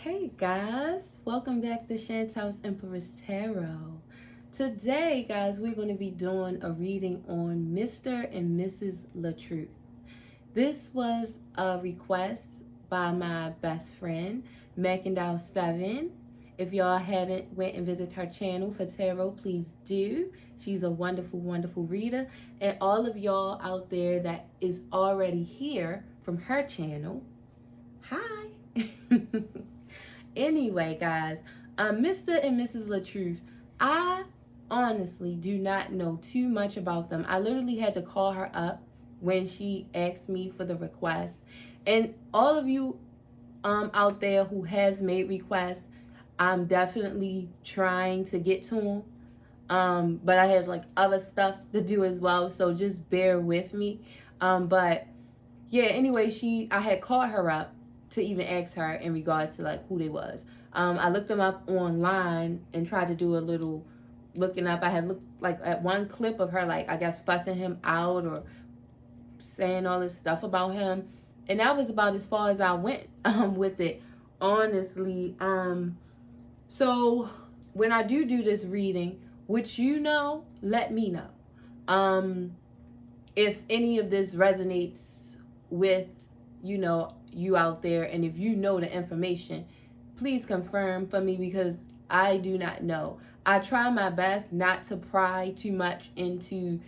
Hey guys, welcome back to Chantel's Empress Tarot. Today, guys, we're going to be doing a reading on Mr. and Mrs. LaTruth. This was a request by my best friend, Mackendall7. If y'all haven't went and visited her channel for tarot, please do. She's a wonderful, wonderful reader. And all of y'all out there that is already here from her channel, hi. Anyway, guys, Mr. and Mrs. LaTruth, I honestly do not know too much about them. I literally had to call her up when she asked me for the request. And all of you out there who has made requests, I'm definitely trying to get to them. But I had like other stuff to do as well, so just bear with me. But yeah, anyway, I had called her up to even ask her in regards to like who they was. I looked them up online and tried to do a little looking up. I had looked like at one clip of her, like I guess fussing him out or saying all this stuff about him, and that was about as far as I went with it, honestly. So when I do this reading, which let me know if any of this resonates with you out there, and if you know the information, please confirm for me, because I do not know. I try my best not to pry too much into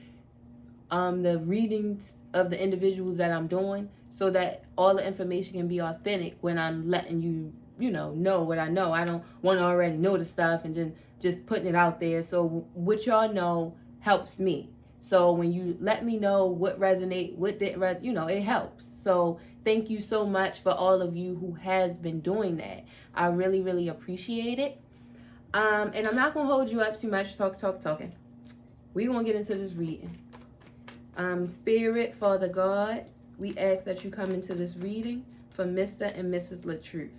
the readings of the individuals that I'm doing, so that all the information can be authentic when I'm letting you know what I know. I don't want to already know the stuff and then just putting it out there. So what y'all know helps me. So when you let me know what resonate, what didn't resonate, it helps. So thank you so much for all of you who has been doing that. I really, really appreciate it. And I'm not going to hold you up too much talking. We're going to get into this reading. Spirit, Father God, we ask that you come into this reading for Mr. and Mrs. LaTruth.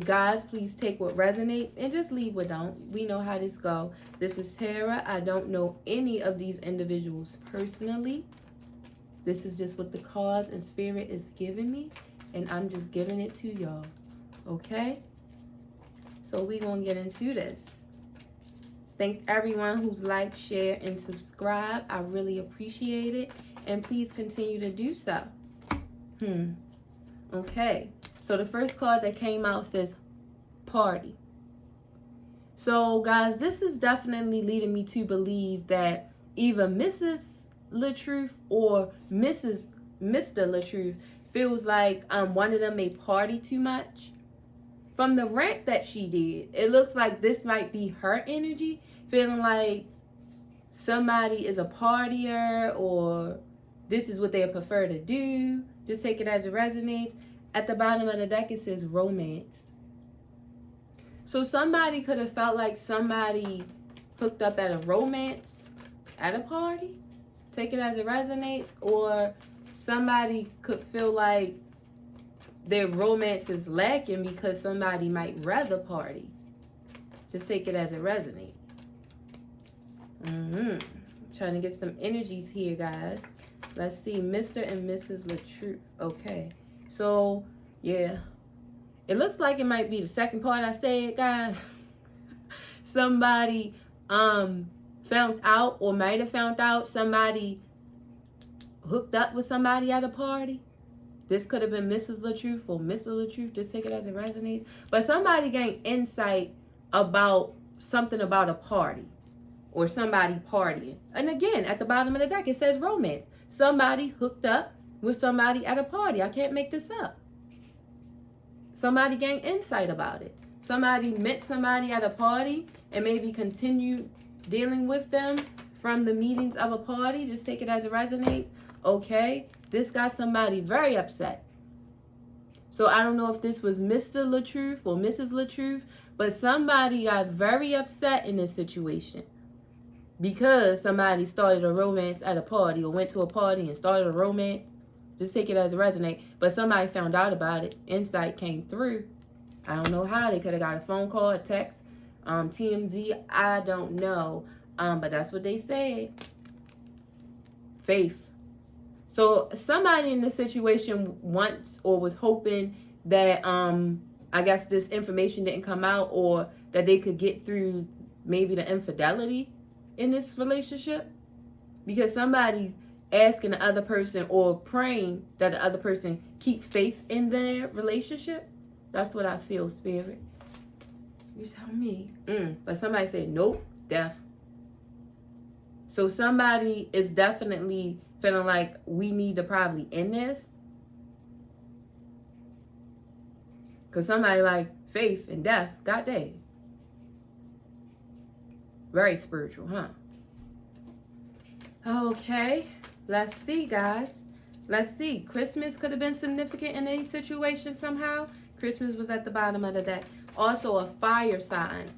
Guys, please take what resonates and just leave what don't. We know how this go. This is Tara. I don't know any of these individuals personally. This is just what the cause and spirit is giving me, and I'm just giving it to y'all. Okay? So we're going to get into this. Thanks everyone who's liked, shared, and subscribed. I really appreciate it. And please continue to do so. Okay. So the first card that came out says party. So guys, this is definitely leading me to believe that either Mrs. LaTruth or Mr. LaTruth feels like one of them may party too much. From the rant that she did, it looks like this might be her energy, feeling like somebody is a partier, or this is what they prefer to do. Just take it as it resonates. At the bottom of the deck, it says romance. So somebody could have felt like somebody hooked up at a romance at a party. Take it as it resonates. Or somebody could feel like their romance is lacking because somebody might rather party. Just take it as it resonates. Trying to get some energies here, guys. Let's see. Mr. and Mrs. LaTruth. Okay. So, yeah. It looks like it might be the second part I said, guys. Somebody found out, or might have found out, somebody hooked up with somebody at a party. This could have been Mrs. LaTruth or Mr. LaTruth. Just take it as it resonates. But somebody gained insight about something about a party or somebody partying. And again, at the bottom of the deck, it says romance. Somebody hooked up with somebody at a party. I can't make this up. Somebody gained insight about it. Somebody met somebody at a party and maybe continued dealing with them from the meetings of a party. Just take it as it resonates. Okay. This got somebody very upset. So I don't know if this was Mr. LaTruth or Mrs. LaTruth, but somebody got very upset in this situation because somebody started a romance at a party, or went to a party and started a romance. Just take it as it resonates. But somebody found out about it. Insight came through. I don't know how. They could have got a phone call, a text, TMZ. I don't know. But that's what they said. Faith. So somebody in this situation wants or was hoping that I guess this information didn't come out, or that they could get through maybe the infidelity in this relationship, because somebody's asking the other person or praying that the other person keep faith in their relationship. That's what I feel, Spirit. You tell me. But somebody said, nope, death. So somebody is definitely feeling like we need to probably end this. Because somebody like faith and death, God dang. Very spiritual, huh? Okay, let's see, guys. Let's see. Christmas could have been significant in a situation somehow. Christmas was at the bottom of the deck. Also a fire sign.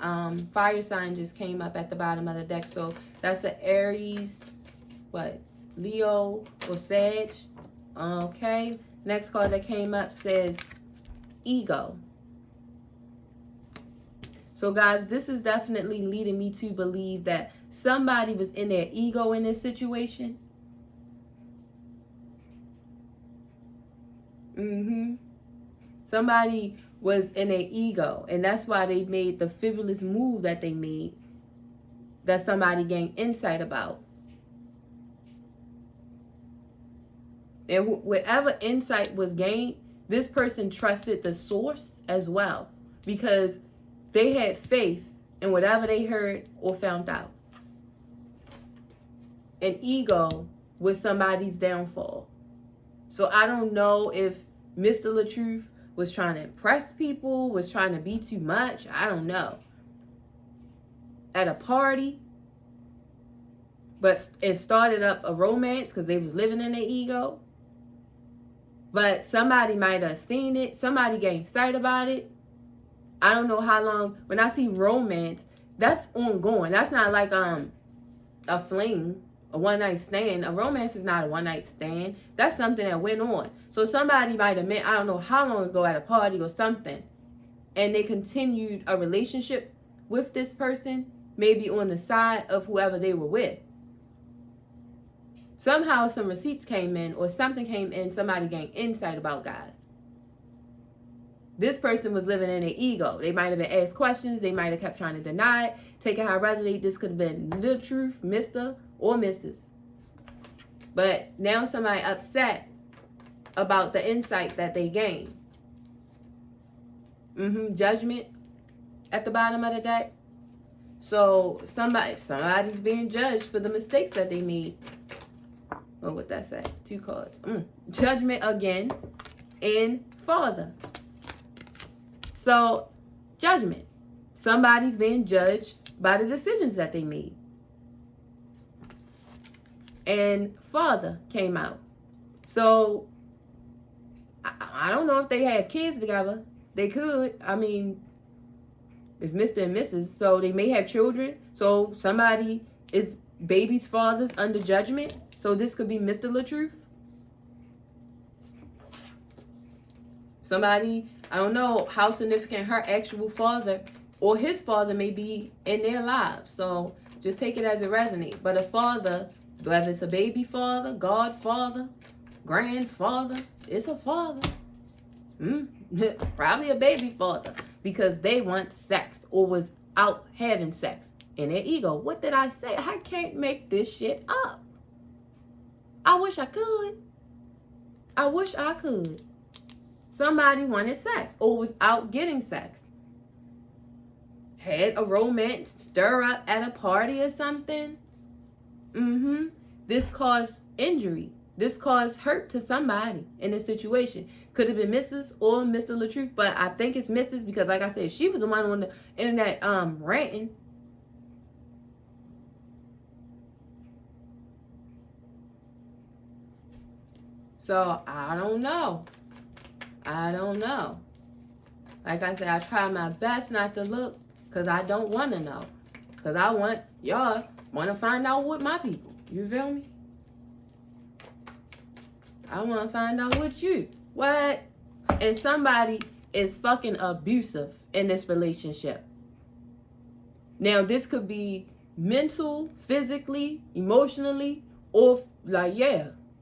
Fire sign just came up at the bottom of the deck. So that's the Aries, Leo or Sag. Okay. Next card that came up says ego. So guys, this is definitely leading me to believe that somebody was in their ego in this situation. Somebody was in their ego, and that's why they made the fabulous move that they made, that somebody gained insight about. And whatever insight was gained, this person trusted the source as well, because they had faith in whatever they heard or found out. And ego was somebody's downfall. So I don't know if Mr. LaTruth was trying to impress people, was trying to be too much. I don't know. At a party. But it started up a romance because they was living in their ego. But somebody might have seen it. Somebody gained sight about it. I don't know how long. When I see romance, that's ongoing. That's not like a fling, a one-night stand. A romance is not a one-night stand. That's something that went on. So somebody might have met, I don't know how long ago, at a party or something, and they continued a relationship with this person, maybe on the side of whoever they were with. Somehow some receipts came in, or something came in, somebody gained insight about, guys. This person was living in their ego. They might have been asked questions. They might have kept trying to deny it. Take it how it resonates. This could have been LaTruth, Mr. or Mrs. But now somebody upset about the insight that they gained. Judgment at the bottom of the deck. So somebody's being judged for the mistakes that they made. Oh, what that say? 2 cards. Judgment again. And Father. So, judgment. Somebody's being judged by the decisions that they made. And Father came out. So, I don't know if they have kids together. They could. I mean, it's Mr. and Mrs. So, they may have children. So, somebody is baby's father's under judgment. So, this could be Mr. LaTruth. Somebody, I don't know how significant her actual father or his father may be in their lives. So, just take it as it resonates. But a father, whether it's a baby father, godfather, grandfather, it's a father. Probably a baby father, because they want sex or was out having sex in their ego. What did I say? I can't make this shit up. I wish I could. I wish I could. Somebody wanted sex or was out getting sex. Had a romance stir up at a party or something. This caused injury. This caused hurt to somebody in this situation. Could have been Mrs. or Mr. LaTruth, but I think it's Mrs. because, like I said, she was the one on the internet ranting. So, I don't know. Like I said, I try my best not to look, because I don't want to know. Because I want, y'all want to find out with my people. You feel me? I want to find out with you. What? And somebody is fucking abusive in this relationship. Now, this could be mental, physically, emotionally, or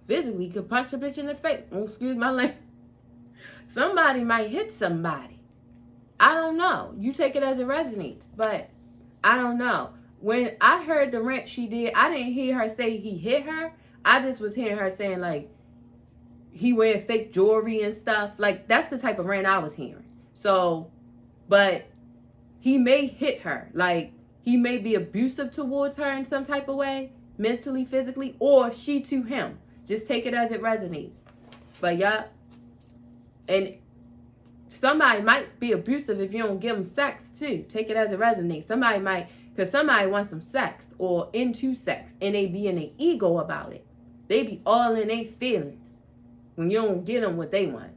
physically, could punch a bitch in the face. Oh, excuse my language. Somebody might hit somebody. I don't know. You take it as it resonates, but I don't know. When I heard the rant she did, I didn't hear her say he hit her. I just was hearing her saying, like, he wearing fake jewelry and stuff. Like, that's the type of rant I was hearing. So, but he may hit her. Like, he may be abusive towards her in some type of way, mentally, physically, or she to him. Just take it as it resonates. But yeah, and somebody might be abusive if you don't give them sex too. Take it as it resonates. Somebody might, because somebody wants some sex or into sex, and they be in their ego about it. They be all in their feelings when you don't get them what they want.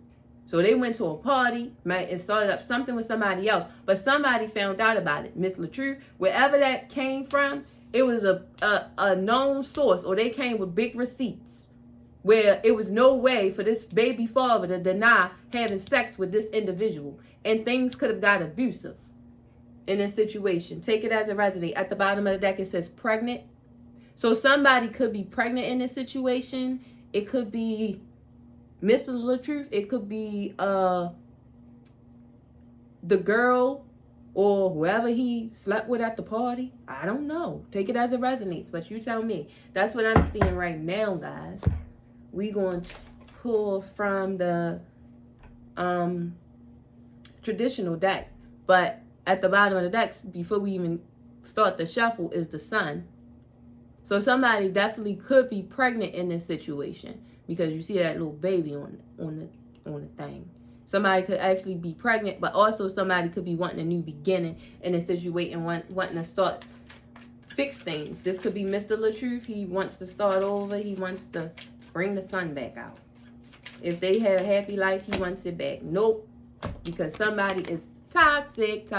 So they went to a party, and started up something with somebody else, but somebody found out about it. MR.LATRUTH, wherever that came from, it was a known source, or they came with big receipts, where it was no way for this baby father to deny having sex with this individual, and things could have got abusive in this situation. Take it as it resonates. At the bottom of the deck, it says pregnant. So somebody could be pregnant in this situation. It could be MR.LATRUTH. It could be the girl or whoever he slept with at the party. I don't know. Take it as it resonates, but you tell me. That's what I'm seeing right now, guys. We going to pull from the traditional deck. But at the bottom of the deck, before we even start the shuffle, is the Sun. So somebody definitely could be pregnant in this situation, because you see that little baby on the thing. Somebody could actually be pregnant, but also somebody could be wanting a new beginning in a situation, wanting to start fix things. This could be MR.LATRUTH. He wants to start over. He wants to bring the sun back out. If they had a happy life, he wants it back. Nope. Because somebody is toxic.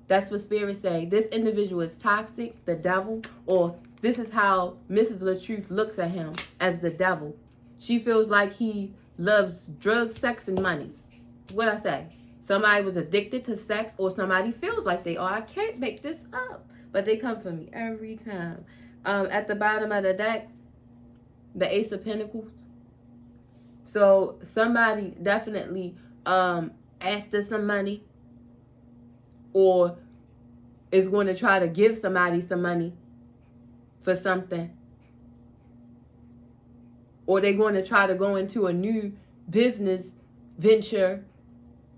That's what spirits say. This individual is toxic, the devil, or this is how MR.LATRUTH looks at him, as the devil. She feels like he loves drugs, sex, and money. What I say? Somebody was addicted to sex, or somebody feels like they are. I can't make this up, but they come for me every time. At the bottom of the deck, the Ace of Pentacles. So somebody definitely after some money, or is going to try to give somebody some money for something, or they're going to try to go into a new business venture.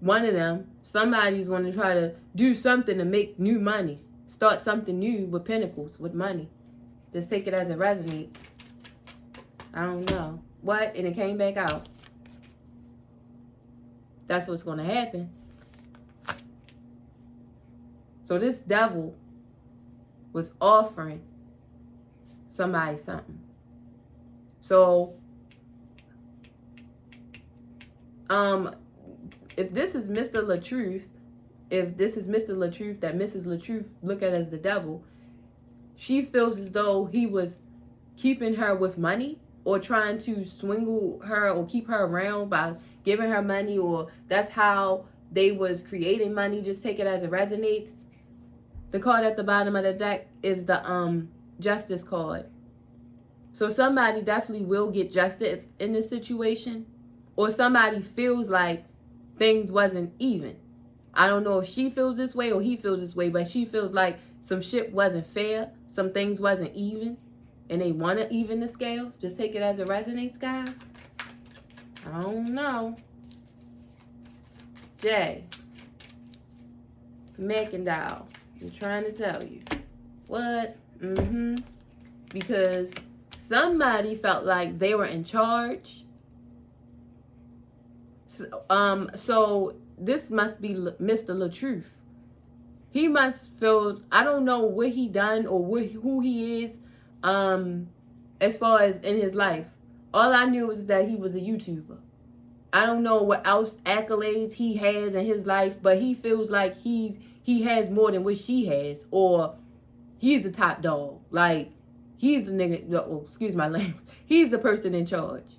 One of them, somebody's going to try to do something to make new money, start something new with pentacles, with money. Just take it as it resonates. I don't know what, and it came back out. That's what's going to happen. So this devil was offering somebody something. So, if this is MR.LATRUTH, if this is MR.LATRUTH that MRS.LATRUTH look at as the devil, she feels as though he was keeping her with money, or trying to swindle her or keep her around by giving her money, or that's how they was creating money. Just take it as it resonates. The card at the bottom of the deck is the Justice card. So somebody definitely will get justice in this situation, or somebody feels like things wasn't even. I don't know if she feels this way or he feels this way, but she feels like some shit wasn't fair, some things wasn't even, and they want to even the scales. Just take it as it resonates, guys. I don't know. Jay McIndow, I'm trying to tell you. What? Because somebody felt like they were in charge. So this must be MR.LATRUTH. He must feel, I don't know what he done or who he is, as far as in his life. All I knew was that he was a YouTuber. I don't know what else accolades he has in his life, but he feels like he has more than what she has, or he's the top dog. Like, he's the nigga, oh, excuse my language. He's the person in charge.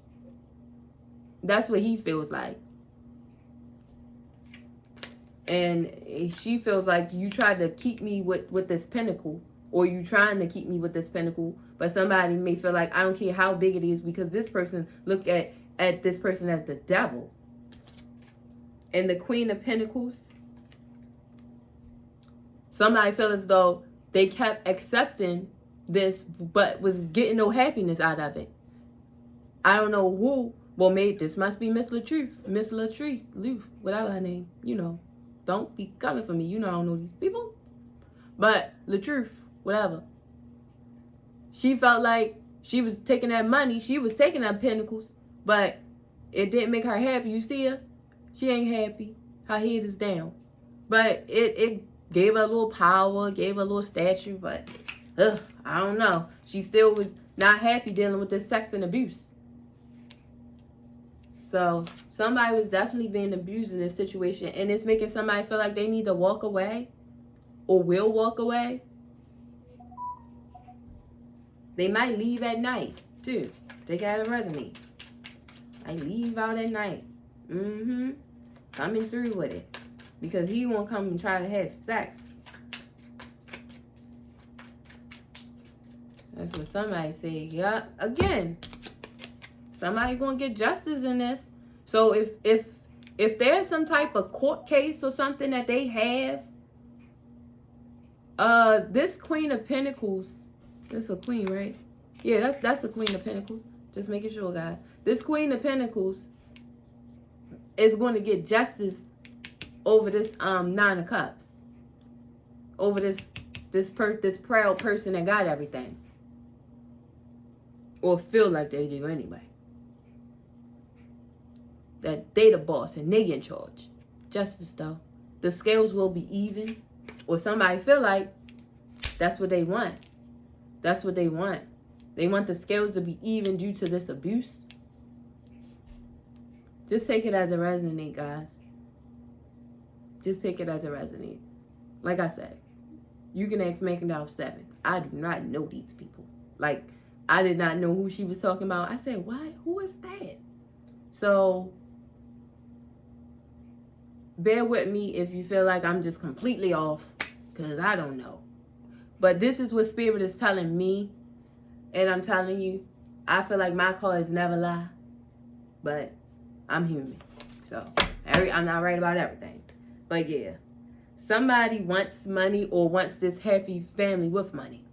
That's what he feels like. And she feels like you tried to keep me with this pinnacle, or you trying to keep me with this pinnacle, but somebody may feel like, I don't care how big it is, because this person look at this person as the devil. and the Queen of Pentacles. Somebody feel as though they kept accepting this, but was getting no happiness out of it. I don't know who made this. Must be Miss LaTruth. Miss LaTruth, whatever her name. You know, don't be coming for me. You know I don't know these people. But LaTruth, whatever. She felt like she was taking that money. She was taking that pentacles, but it didn't make her happy. You see her? She ain't happy. Her head is down. But it gave her a little power, gave her a little stature, but I don't know. She still was not happy dealing with this sex and abuse. So somebody was definitely being abused in this situation, and it's making somebody feel like they need to walk away or will walk away. They might leave at night too. They gotta resonate. I leave out at night. Coming through with it. Because he won't come and try to have sex. That's what somebody said. Yeah, again. Somebody gonna get justice in this. So if there's some type of court case or something that they have, this Queen of Pentacles, that's a queen, right? Yeah, that's a Queen of Pentacles. Just making sure, guys. This Queen of Pentacles is going to get justice over this Nine of Cups. Over this proud person that got everything. Or feel like they do anyway. That they the boss and they in charge. Justice though. The scales will be even. Or somebody feel like that's what they want. That's what they want. They want the scales to be even due to this abuse. Just take it as a resonate, guys. Just take it as a resonate. Like I said, you can ask Making Out 7. I do not know these people. Like, I did not know who she was talking about. I said, what? Who is that? So, bear with me if you feel like I'm just completely off. Because I don't know. But this is what Spirit is telling me. And I'm telling you, I feel like my cards never lie. But I'm human. So, I'm not right about everything. But yeah. Somebody wants money or wants this happy family with money.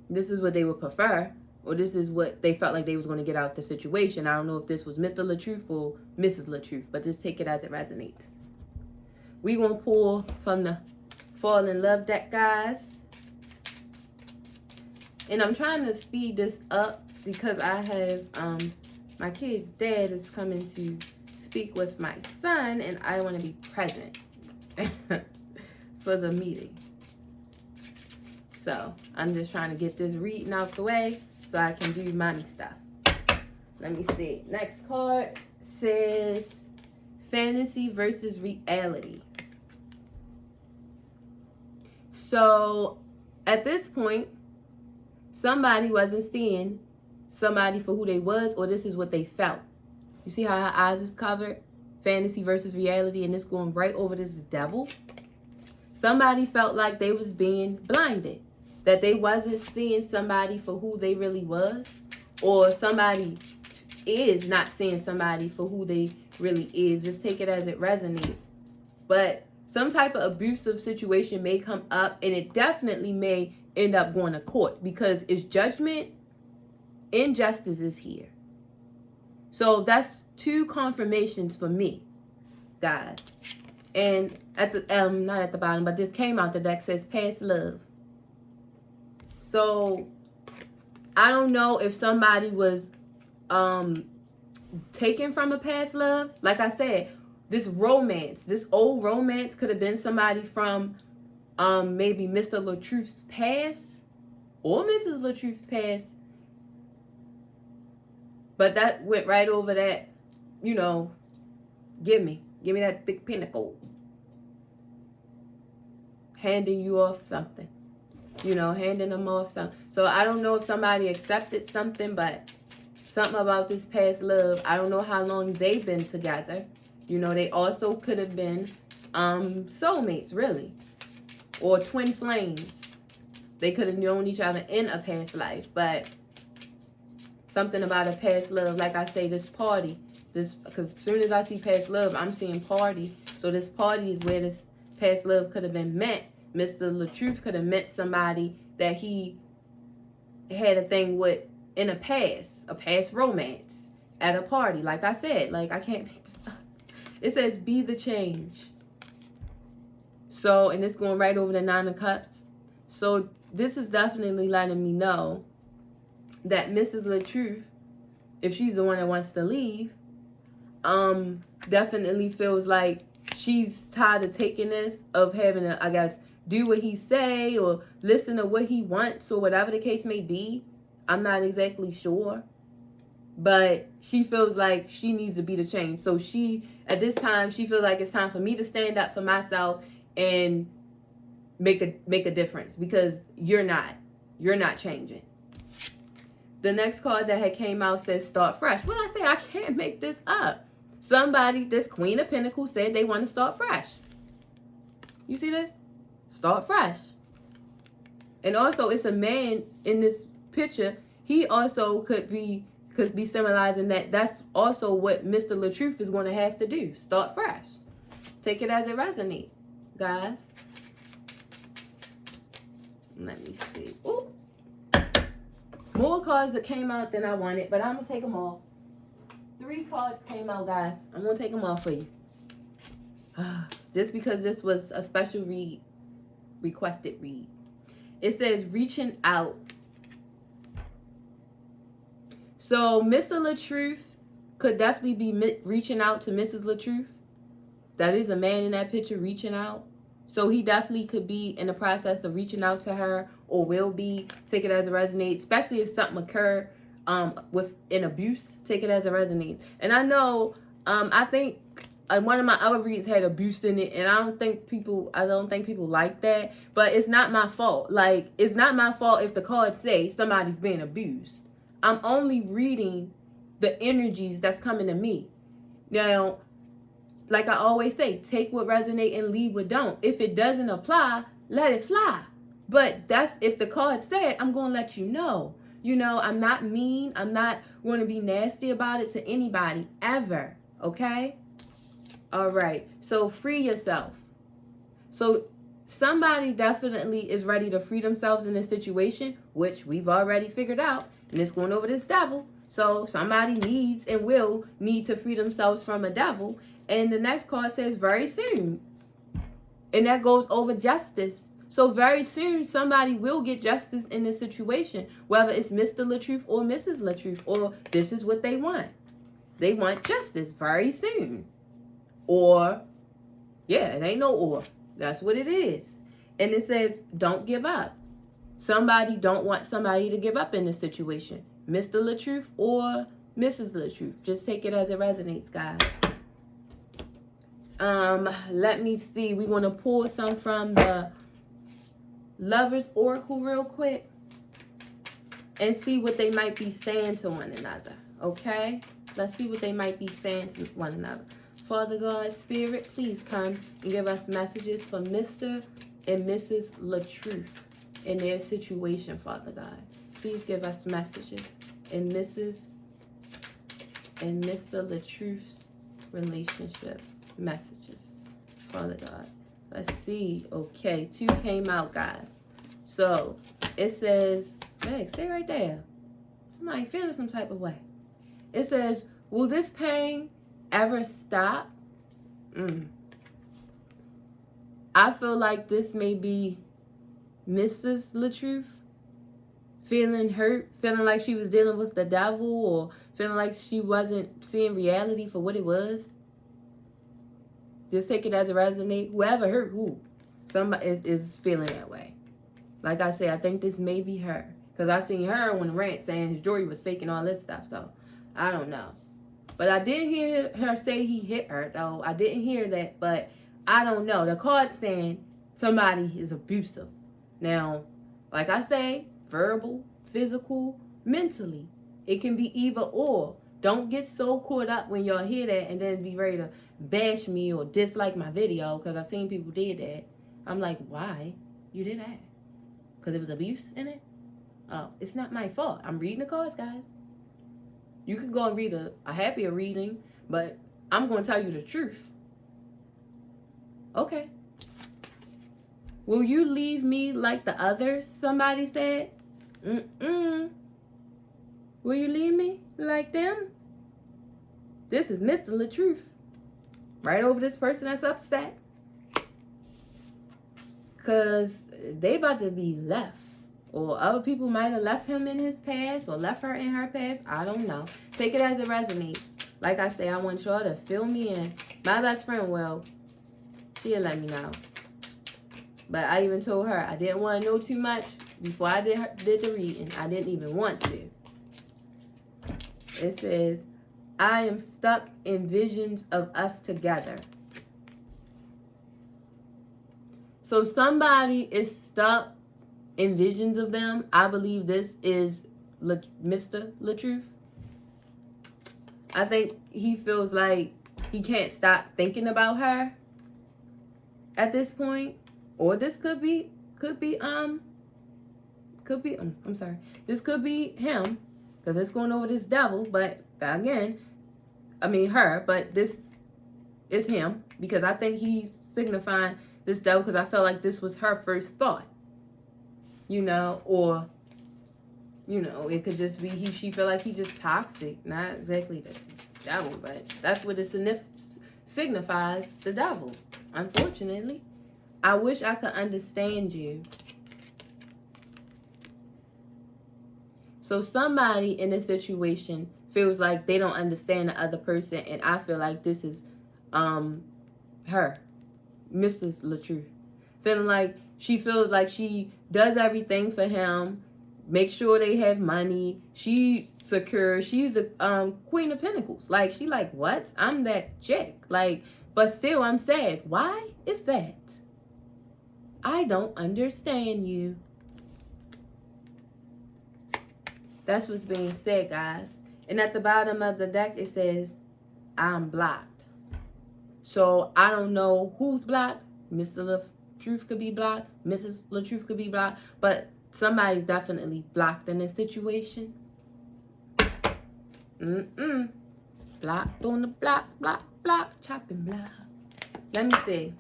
This is what they would prefer. Or this is what they felt like they was going to get out of the situation. I don't know if this was Mr. LaTruth or Mrs. LaTruth. But just take it as it resonates. We going to pull from the Fall in Love deck, guys. And I'm trying to speed this up because I have my kid's dad is coming to speak with my son, and I want to be present for the meeting. So I'm just trying to get this reading out the way so I can do mommy stuff. Let me see. Next card says fantasy versus reality. So at this point, somebody wasn't seeing somebody for who they was, or this is what they felt. You see how her eyes is covered? Fantasy versus reality, and it's going right over this devil. Somebody felt like they was being blinded. That they wasn't seeing somebody for who they really was. Or somebody is not seeing somebody for who they really is. Just take it as it resonates. But some type of abusive situation may come up, and it definitely may end up going to court because it's judgment. Injustice is here. So that's two confirmations for me, guys. And at the not at the bottom, but this came out the deck says past love. So I don't know if somebody was taken from a past love. Like I said, this romance, this old romance could have been somebody from maybe Mr. LaTruth's past or Mrs. LaTruth's past. But that went right over that, you know, give me that big pinnacle. Handing you off something. You know, handing them off something. So I don't know if somebody accepted something, but something about this past love. I don't know how long they've been together. You know, they also could have been soulmates, really. Or twin flames. They could have known each other in a past life, but something about a past love, like I say, this This, because as soon as I see past love, I'm seeing party. So this party is where this past love could have been met. Mr. LaTruth could have met somebody that he had a thing with in a past romance at a party. Like I said, like I can't make this up. It says be the change. So, and it's going right over the 9 of Cups. So this is definitely letting me know that Mrs. LaTruth, if she's the one that wants to leave, definitely feels like she's tired of taking this, of having to, I guess, do what he say or listen to what he wants or whatever the case may be. I'm not exactly sure. But she feels like she needs to be the change. So she, at this time, she feels like it's time for me to stand up for myself and make a difference, because you're not changing. The next card that had came out says start fresh. What I say, I can't make this up. Somebody, this Queen of Pentacles, said they want to start fresh. You see this? Start fresh. And also, it's a man in this picture. He also could be symbolizing that that's also what Mr. LaTruth is going to have to do. Start fresh. Take it as it resonates, guys. Let me see. Ooh. More cards that came out than I wanted, but I'm going to take them all. 3 cards came out, guys. I'm going to take them all for you. Just because this was a special read, requested read. It says reaching out. So Mr. LaTruth could definitely be reaching out to Mrs. LaTruth. That is a man in that picture reaching out. So he definitely could be in the process of reaching out to her, or will be. Take it as it resonates, especially if something occurred with an abuse. Take it as it resonates. And I know, I think one of my other reads had abuse in it, and I don't think people like that. But it's not my fault. Like, it's not my fault if the cards say somebody's being abused. I'm only reading the energies that's coming to me. Now, like I always say, take what resonates and leave what don't. If it doesn't apply, let it fly. But that's, if the card said, I'm going to let you know. You know, I'm not mean. I'm not going to be nasty about it to anybody, ever. Okay? All right. So free yourself. So somebody definitely is ready to free themselves in this situation, which we've already figured out. And it's going over this devil. So somebody needs and will need to free themselves from a devil. And the next card says very soon. And that goes over justice. So very soon, somebody will get justice in this situation. Whether it's Mr. LaTruth or Mrs. LaTruth, or this is what they want. They want justice very soon. Or, yeah, it ain't no or. That's what it is. And it says, don't give up. Somebody don't want somebody to give up in this situation. Mr. LaTruth or Mrs. LaTruth. Just take it as it resonates, guys. Let me see. We want to pull some from the Lovers Oracle real quick and see what they might be saying to one another. Okay? Let's see what they might be saying to one another. Father God, Spirit, please come and give us messages for Mr. and Mrs. LaTruth in their situation, Father God. Please give us messages in Mrs. and Mr. LaTruth's relationship. Messages, Father God. Let's see. Okay, 2 came out, guys. So it says, hey, stay right there. Somebody feeling some type of way. It says, will this pain ever stop? I feel like this may be Mrs. LaTruth feeling hurt, feeling like she was dealing with the devil, or feeling like she wasn't seeing reality for what it was. Just take it as it resonates. Whoever hurt who, somebody is feeling that way. Like I say, I think this may be her. Because I seen her on the rant saying his jewelry was fake and all this stuff. So, I don't know. But I did hear her say he hit her, though. I didn't hear that, but I don't know. The card's saying somebody is abusive. Now, like I say, verbal, physical, mentally. It can be either or. Don't get so caught up when y'all hear that and then be ready to bash me or dislike my video, because I've seen people did that. I'm like, why you did that? Because there was abuse in it? Oh, it's not my fault. I'm reading the cards, guys. You can go and read a happier reading, but I'm going to tell you the truth. Okay. Will you leave me like the others? Somebody said. Will you leave me like them? This is MR.LATRUTH. Right over this person that's upset. Because they about to be left. Or other people might have left him in his past or left her in her past. I don't know. Take it as it resonates. Like I say, I want y'all to fill me in. My best friend, well, she'll let me know. But I even told her I didn't want to know too much before I did the reading. I didn't even want to. It says, I am stuck in visions of us together. So somebody is stuck in visions of them. I believe this is MR.LATRUTH. I think he feels like he can't stop thinking about her at this point. Or this could be I'm sorry. This could be him, because it's going over this devil, but again, I mean her, but this is him, because I think he's signifying this devil, because I felt like this was her first thought. You know, or, you know, it could just be she feel like he's just toxic. Not exactly the devil, but that's what it signifies, the devil, unfortunately. I wish I could understand you. So somebody in a situation feels like they don't understand the other person, and I feel like this is her, MR.LATRUTH. Feeling like she feels like she does everything for him, make sure they have money, she's secure, she's the Queen of Pentacles. Like, she like, what? I'm that chick. Like, but still I'm sad. Why is that? I don't understand you. That's what's being said, guys. And at the bottom of the deck, it says, I'm blocked. So I don't know who's blocked. MR.LATRUTH could be blocked. MRS.LATRUTH could be blocked. But somebody's definitely blocked in this situation. Blocked on the block, chopping block. Let me see.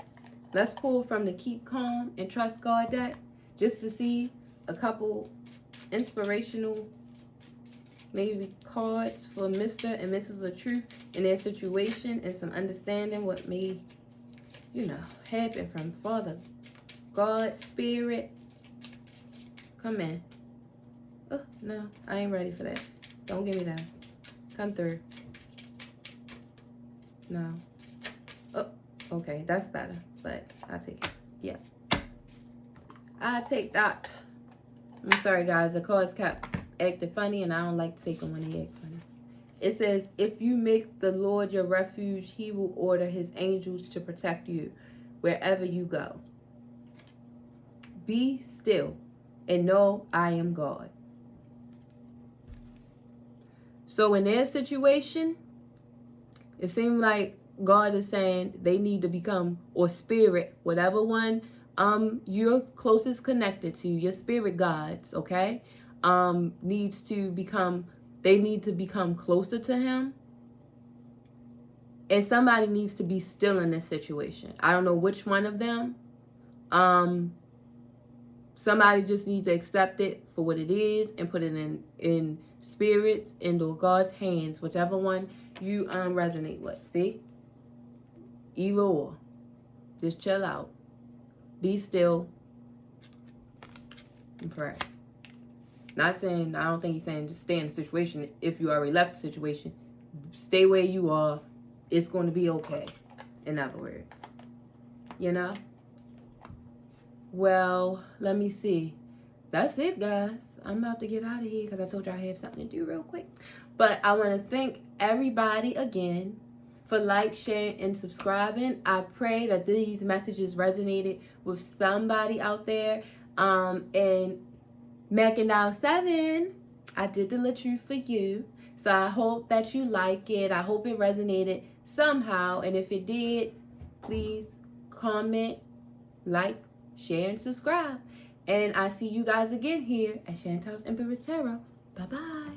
Let's pull from the Keep Calm and Trust God deck, just to see a couple inspirational, maybe cards for Mr. and Mrs. LaTruth in their situation, and some understanding what may, you know, happen from Father, God, Spirit. Come in. Oh, no, I ain't ready for that. Don't give me that. Come through. No. Oh, okay, that's better. But I'll take it. Yeah. I'll take that. I'm sorry, guys. The cards kept acting funny, and I don't like to take them when they act funny. It says, if you make the Lord your refuge, he will order his angels to protect you wherever you go. Be still and know I am God. So in their situation, it seems like God is saying they need to become, or spirit, whatever one you're closest connected to, your spirit guides, okay, needs to become, they need to become closer to him. And somebody needs to be still in this situation. I don't know which one of them. Somebody just needs to accept it for what it is and put it in spirits, into God's hands, whichever one you resonate with. See? Either or. Just chill out. Be still. And pray. Not saying, I don't think he's saying just stay in the situation. If you already left the situation, stay where you are. It's going to be okay. In other words. You know? Well, let me see. That's it, guys. I'm about to get out of here because I told you I have something to do real quick. But I want to thank everybody again for sharing, and subscribing. I pray that these messages resonated with somebody out there. And Mackinac 7, I did the LaTruth for you. So I hope that you like it. I hope it resonated somehow. And if it did, please comment, like, share, and subscribe. And I see you guys again here at Chantal's Empress Tarot. Bye-bye.